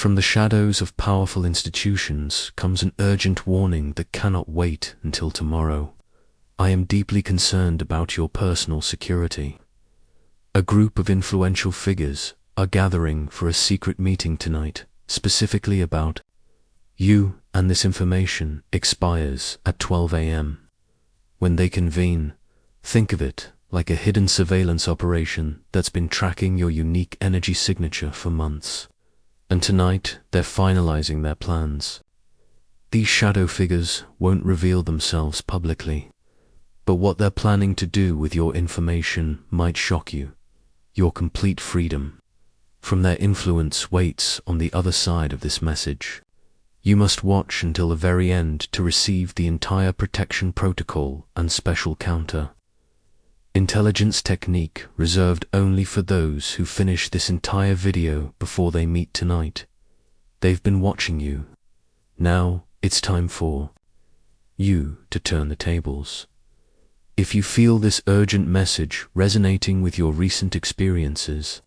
From the shadows of powerful institutions comes an urgent warning that cannot wait until tomorrow. I am deeply concerned about your personal security. A group of influential figures are gathering for a secret meeting tonight, specifically about you, and this information expires at 12 a.m. When they convene, think of it like a hidden surveillance operation that's been tracking your unique energy signature for months. And tonight, they're finalizing their plans. These shadow figures won't reveal themselves publicly, but what they're planning to do with your information might shock you. Your complete freedom from their influence waits on the other side of this message. You must watch until the very end to receive the entire protection protocol and special counter. Intelligence technique reserved only for those who finish this entire video before they meet tonight. They've been watching you. Now it's time for you to turn the tables. If you feel this urgent message resonating with your recent experiences,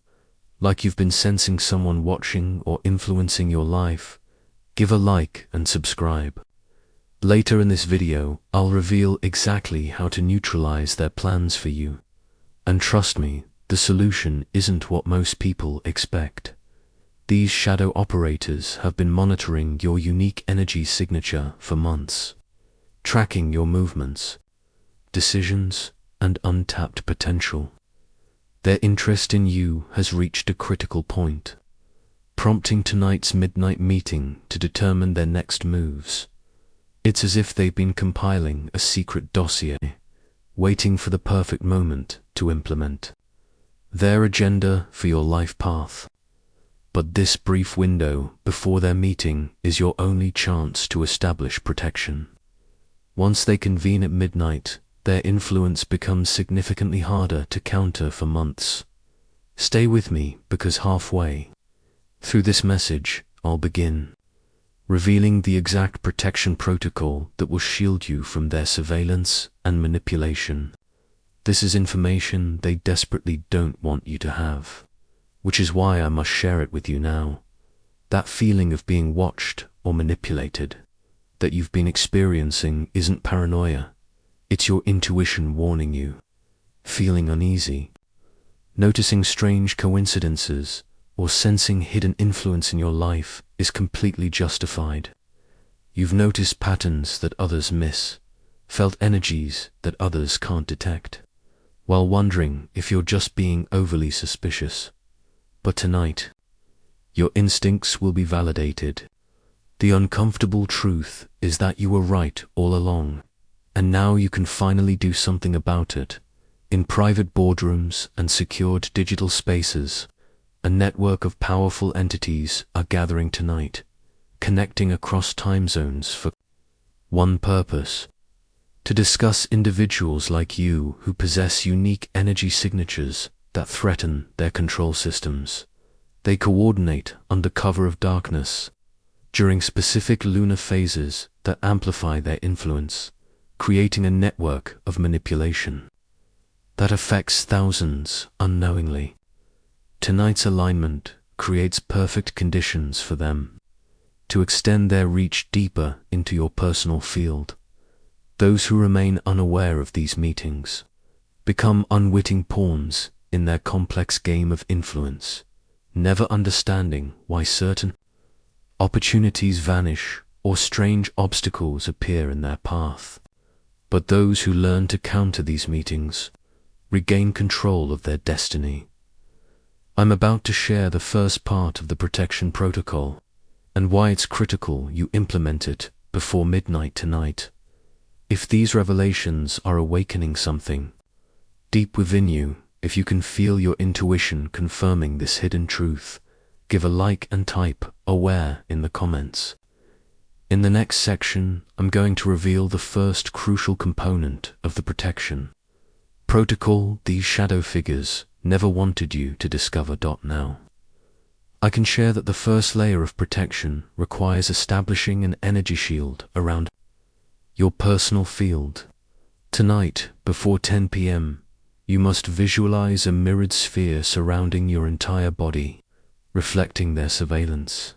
like you've been sensing someone watching or influencing your life, give a like and subscribe. Later in this video, I'll reveal exactly how to neutralize their plans for you. And trust me, the solution isn't what most people expect. These shadow operators have been monitoring your unique energy signature for months, tracking your movements, decisions, and untapped potential. Their interest in you has reached a critical point, prompting tonight's midnight meeting to determine their next moves. It's as if they've been compiling a secret dossier, waiting for the perfect moment to implement their agenda for your life path. But this brief window before their meeting is your only chance to establish protection. Once they convene at midnight, their influence becomes significantly harder to counter for months. Stay with me, because halfway through this message, I'll begin revealing the exact protection protocol that will shield you from their surveillance and manipulation. This is information they desperately don't want you to have, which is why I must share it with you now. That feeling of being watched or manipulated that you've been experiencing isn't paranoia. It's your intuition warning you. Feeling uneasy, noticing strange coincidences, or sensing hidden influence in your life is completely justified. You've noticed patterns that others miss, felt energies that others can't detect, while wondering if you're just being overly suspicious. But tonight, your instincts will be validated. The uncomfortable truth is that you were right all along. And now you can finally do something about it. In private boardrooms and secured digital spaces, a network of powerful entities are gathering tonight, connecting across time zones for one purpose: to discuss individuals like you who possess unique energy signatures that threaten their control systems. They coordinate under cover of darkness during specific lunar phases that amplify their influence, creating a network of manipulation that affects thousands unknowingly. Tonight's alignment creates perfect conditions for them to extend their reach deeper into your personal field. Those who remain unaware of these meetings become unwitting pawns in their complex game of influence, never understanding why certain opportunities vanish or strange obstacles appear in their path. But those who learn to counter these meetings regain control of their destiny. I'm about to share the first part of the protection protocol and why it's critical you implement it before midnight tonight. If these revelations are awakening something deep within you, if you can feel your intuition confirming this hidden truth, give a like and type "aware" in the comments. In the next section, I'm going to reveal the first crucial component of the protection protocol these shadow figures never wanted you to discover. Now, I can share that the first layer of protection requires establishing an energy shield around your personal field. Tonight, before 10 p.m., you must visualize a mirrored sphere surrounding your entire body, reflecting their surveillance.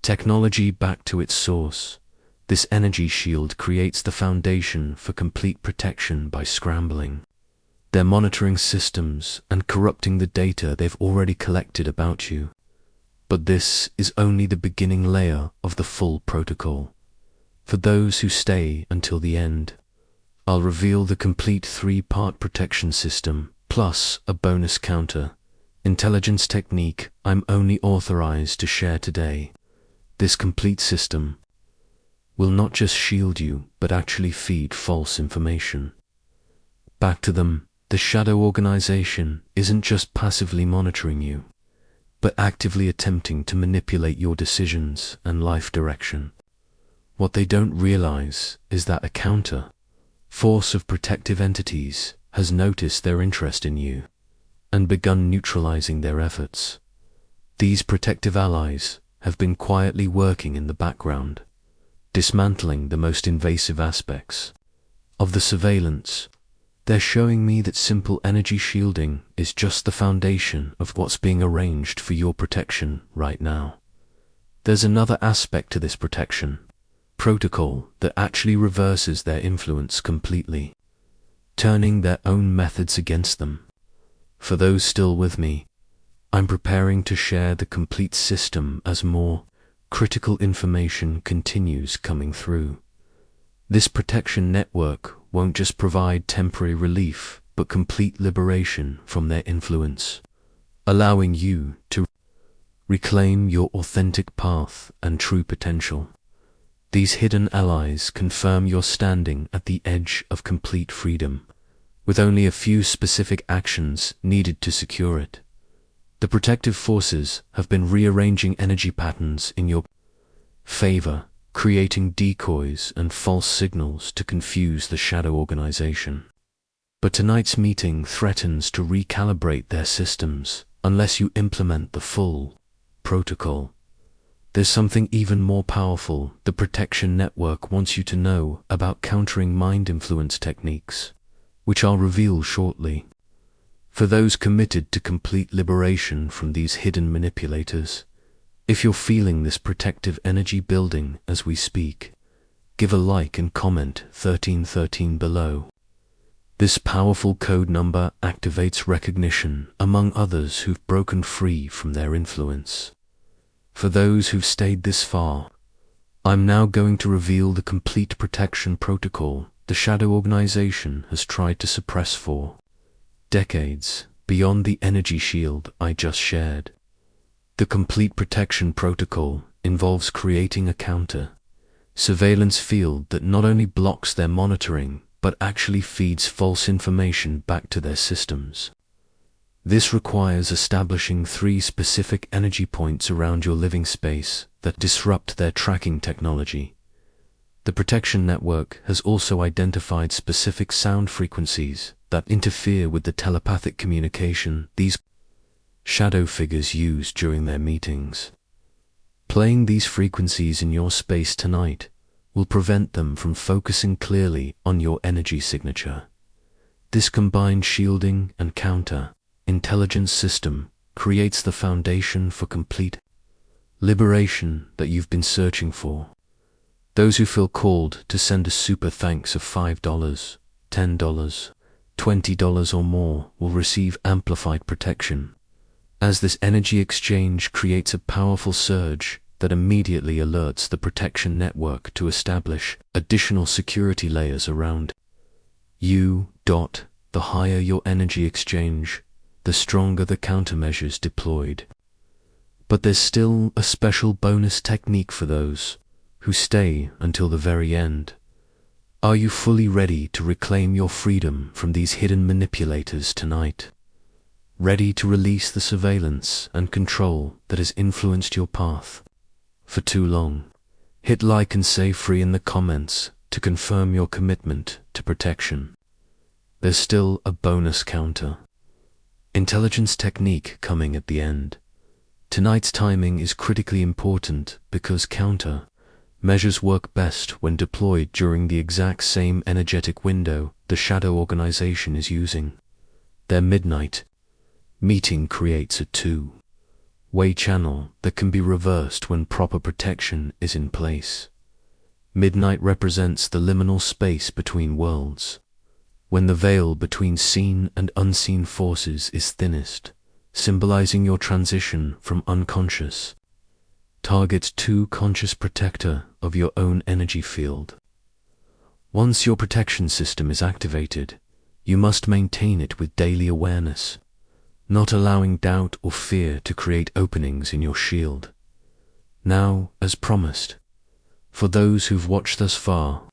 technology back to its source. This energy shield creates the foundation for complete protection by scrambling their monitoring systems and corrupting the data they've already collected about you. But this is only the beginning layer of the full protocol. For those who stay until the end, I'll reveal the complete 3-part protection system, plus a bonus counter, intelligence technique I'm only authorized to share today. This complete system will not just shield you, but actually feed false information back to them. The shadow organization isn't just passively monitoring you, but actively attempting to manipulate your decisions and life direction. What they don't realize is that a counter force of protective entities has noticed their interest in you and begun neutralizing their efforts. These protective allies have been quietly working in the background, dismantling the most invasive aspects of the surveillance. They're showing me that simple energy shielding is just the foundation of what's being arranged for your protection right now. There's another aspect to this protection protocol that actually reverses their influence completely, turning their own methods against them. For those still with me, I'm preparing to share the complete system as more critical information continues coming through. This protection network won't just provide temporary relief, but complete liberation from their influence, allowing you to reclaim your authentic path and true potential. These hidden allies confirm your standing at the edge of complete freedom, with only a few specific actions needed to secure it. The protective forces have been rearranging energy patterns in your favor, creating decoys and false signals to confuse the shadow organization. But tonight's meeting threatens to recalibrate their systems unless you implement the full protocol. There's something even more powerful the protection network wants you to know about countering mind influence techniques, which I'll reveal shortly. For those committed to complete liberation from these hidden manipulators, if you're feeling this protective energy building as we speak, give a like and comment 1313 below. This powerful code number activates recognition among others who've broken free from their influence. For those who've stayed this far, I'm now going to reveal the complete protection protocol the shadow organization has tried to suppress for decades, beyond the energy shield I just shared. The complete protection protocol involves creating a counter surveillance field that not only blocks their monitoring, but actually feeds false information back to their systems. This requires establishing 3 specific energy points around your living space that disrupt their tracking technology. The protection network has also identified specific sound frequencies that interfere with the telepathic communication these shadow figures use during their meetings. Playing these frequencies in your space tonight will prevent them from focusing clearly on your energy signature. This combined shielding and counter intelligence system creates the foundation for complete liberation that you've been searching for. Those who feel called to send a super thanks of $5, $10, $20 or more will receive amplified protection, as this energy exchange creates a powerful surge that immediately alerts the protection network to establish additional security layers around you. The higher your energy exchange, the stronger the countermeasures deployed. But there's still a special bonus technique for those who stay until the very end. Are you fully ready to reclaim your freedom from these hidden manipulators tonight? Ready to release the surveillance and control that has influenced your path for too long? Hit like and say free in the comments to confirm your commitment to protection. There's still a bonus counter intelligence technique coming at the end. Tonight's timing is critically important because counter measures work best when deployed during the exact same energetic window the shadow organization is using. Their midnight meeting creates a 2 way channel that can be reversed when proper protection is in place. Midnight represents the liminal space between worlds, when the veil between seen and unseen forces is thinnest, symbolizing your transition from unconscious target to conscious protector of your own energy field. Once your protection system is activated, you must maintain it with daily awareness, not allowing doubt or fear to create openings in your shield. Now, as promised, for those who've watched thus far,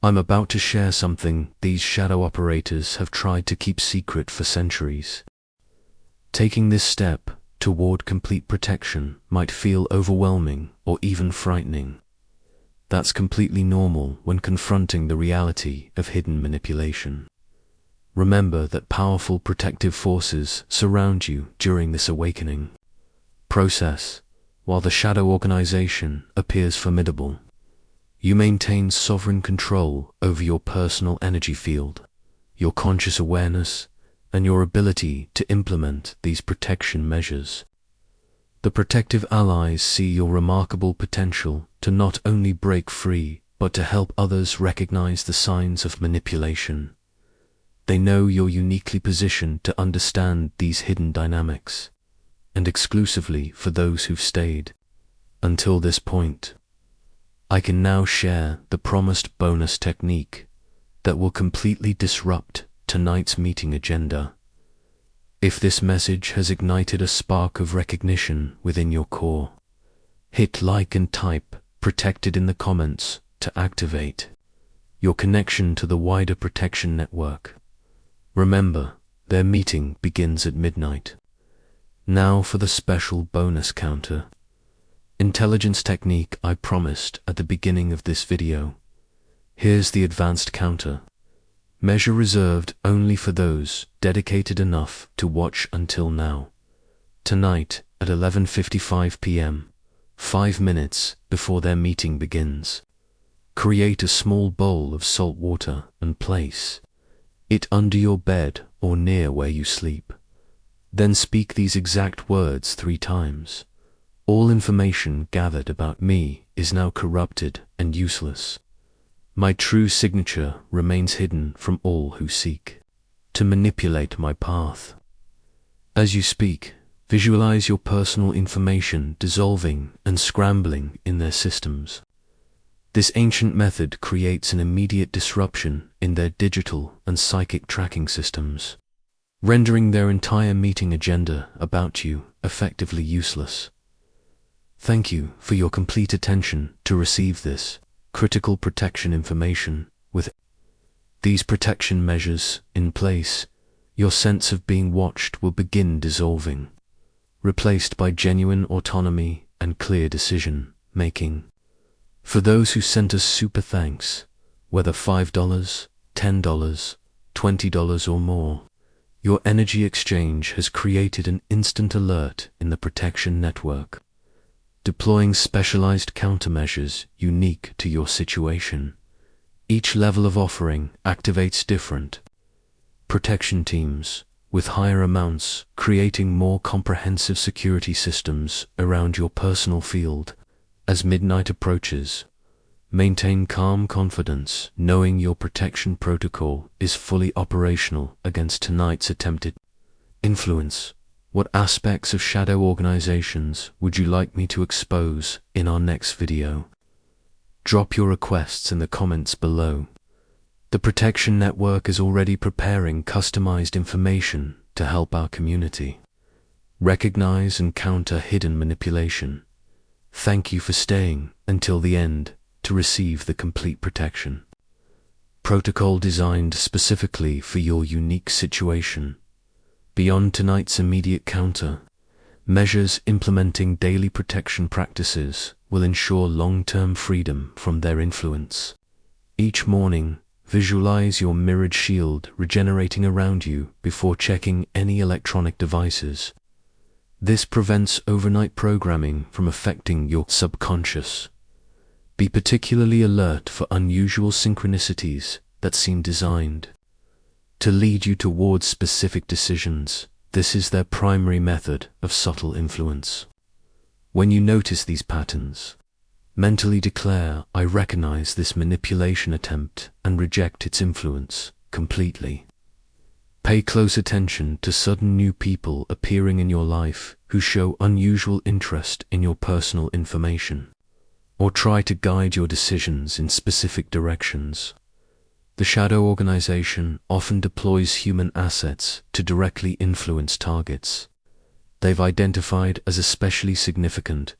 I'm about to share something these shadow operators have tried to keep secret for centuries. Taking this step toward complete protection might feel overwhelming or even frightening. That's completely normal when confronting the reality of hidden manipulation. Remember that powerful protective forces surround you during this awakening process. While the shadow organization appears formidable, you maintain sovereign control over your personal energy field, your conscious awareness, and your ability to implement these protection measures. The protective allies see your remarkable potential to not only break free, but to help others recognize the signs of manipulation. They know you're uniquely positioned to understand these hidden dynamics, and exclusively for those who've stayed until this point, I can now share the promised bonus technique that will completely disrupt tonight's meeting agenda. If this message has ignited a spark of recognition within your core, hit like and type "protected" in the comments to activate your connection to the wider protection network. Remember, their meeting begins at midnight. Now for the special bonus counter. Intelligence technique I promised at the beginning of this video. Here's the advanced counter. Measure reserved only for those dedicated enough to watch until now. Tonight at 11:55 p.m., 5 minutes before their meeting begins. Create a small bowl of salt water and place it under your bed or near where you sleep. Then speak these exact words 3 times. All information gathered about me is now corrupted and useless. My true signature remains hidden from all who seek to manipulate my path. As you speak, visualize your personal information dissolving and scrambling in their systems. This ancient method creates an immediate disruption in their digital and psychic tracking systems, rendering their entire meeting agenda about you effectively useless. Thank you for your complete attention to receive this critical protection information. With these protection measures in place, your sense of being watched will begin dissolving, replaced by genuine autonomy and clear decision making. For those who sent us super thanks, whether $5, $10, $20 or more, your energy exchange has created an instant alert in the protection network, deploying specialized countermeasures unique to your situation. Each level of offering activates different protection teams, with higher amounts creating more comprehensive security systems around your personal field. As midnight approaches, maintain calm confidence knowing your protection protocol is fully operational against tonight's attempted influence. What aspects of shadow organizations would you like me to expose in our next video? Drop your requests in the comments below. The Protection Network is already preparing customized information to help our community recognize and counter hidden manipulation. Thank you for staying until the end to receive the complete protection protocol designed specifically for your unique situation. Beyond tonight's immediate counter, measures implementing daily protection practices will ensure long-term freedom from their influence. Each morning, visualize your mirrored shield regenerating around you before checking any electronic devices. This prevents overnight programming from affecting your subconscious. Be particularly alert for unusual synchronicities that seem designed to lead you towards specific decisions. This is their primary method of subtle influence. When you notice these patterns, mentally declare, "I recognize this manipulation attempt and reject its influence completely." Pay close attention to sudden new people appearing in your life who show unusual interest in your personal information, or try to guide your decisions in specific directions. The shadow organization often deploys human assets to directly influence targets they've identified as especially significant.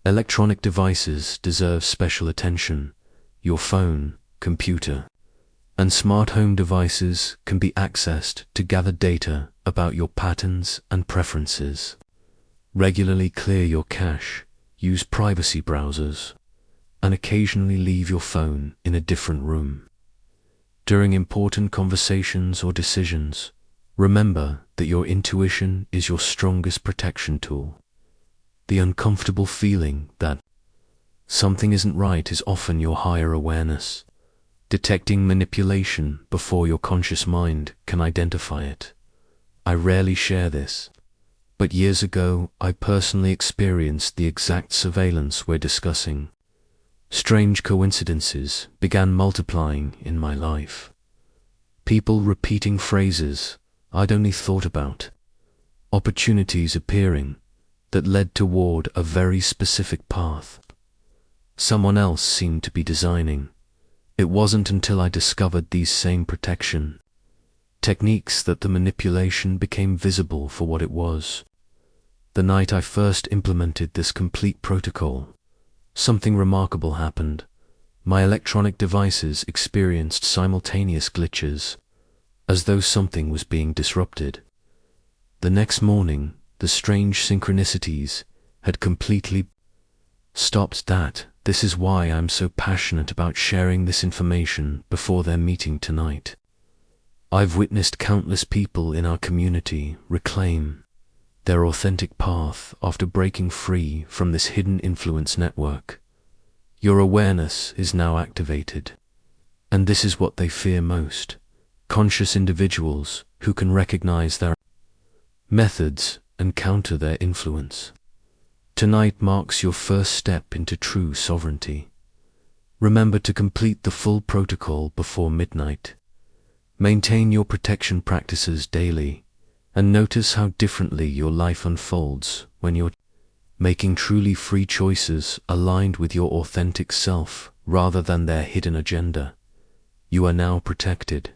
Electronic devices deserve special attention. Your phone, computer, and smart home devices can be accessed to gather data about your patterns and preferences. Regularly clear your cache, use privacy browsers, and occasionally leave your phone in a different room. During important conversations or decisions, remember that your intuition is your strongest protection tool. The uncomfortable feeling that something isn't right is often your higher awareness, detecting manipulation before your conscious mind can identify it. I rarely share this, but years ago I personally experienced the exact surveillance we're discussing. Strange coincidences began multiplying in my life. People repeating phrases I'd only thought about, opportunities appearing that led toward a very specific path someone else seemed to be designing. It wasn't until I discovered these same protection techniques that the manipulation became visible for what it was. The night I first implemented this complete protocol, something remarkable happened. My electronic devices experienced simultaneous glitches, as though something was being disrupted. The next morning, the strange synchronicities had completely stopped. This is why I'm so passionate about sharing this information before their meeting tonight. I've witnessed countless people in our community reclaim their authentic path after breaking free from this hidden influence network. Your awareness is now activated, and this is what they fear most: conscious individuals who can recognize their methods and counter their influence. Tonight marks your first step into true sovereignty. Remember to complete the full protocol before midnight. Maintain your protection practices daily, and notice how differently your life unfolds when you're making truly free choices aligned with your authentic self rather than their hidden agenda. You are now protected.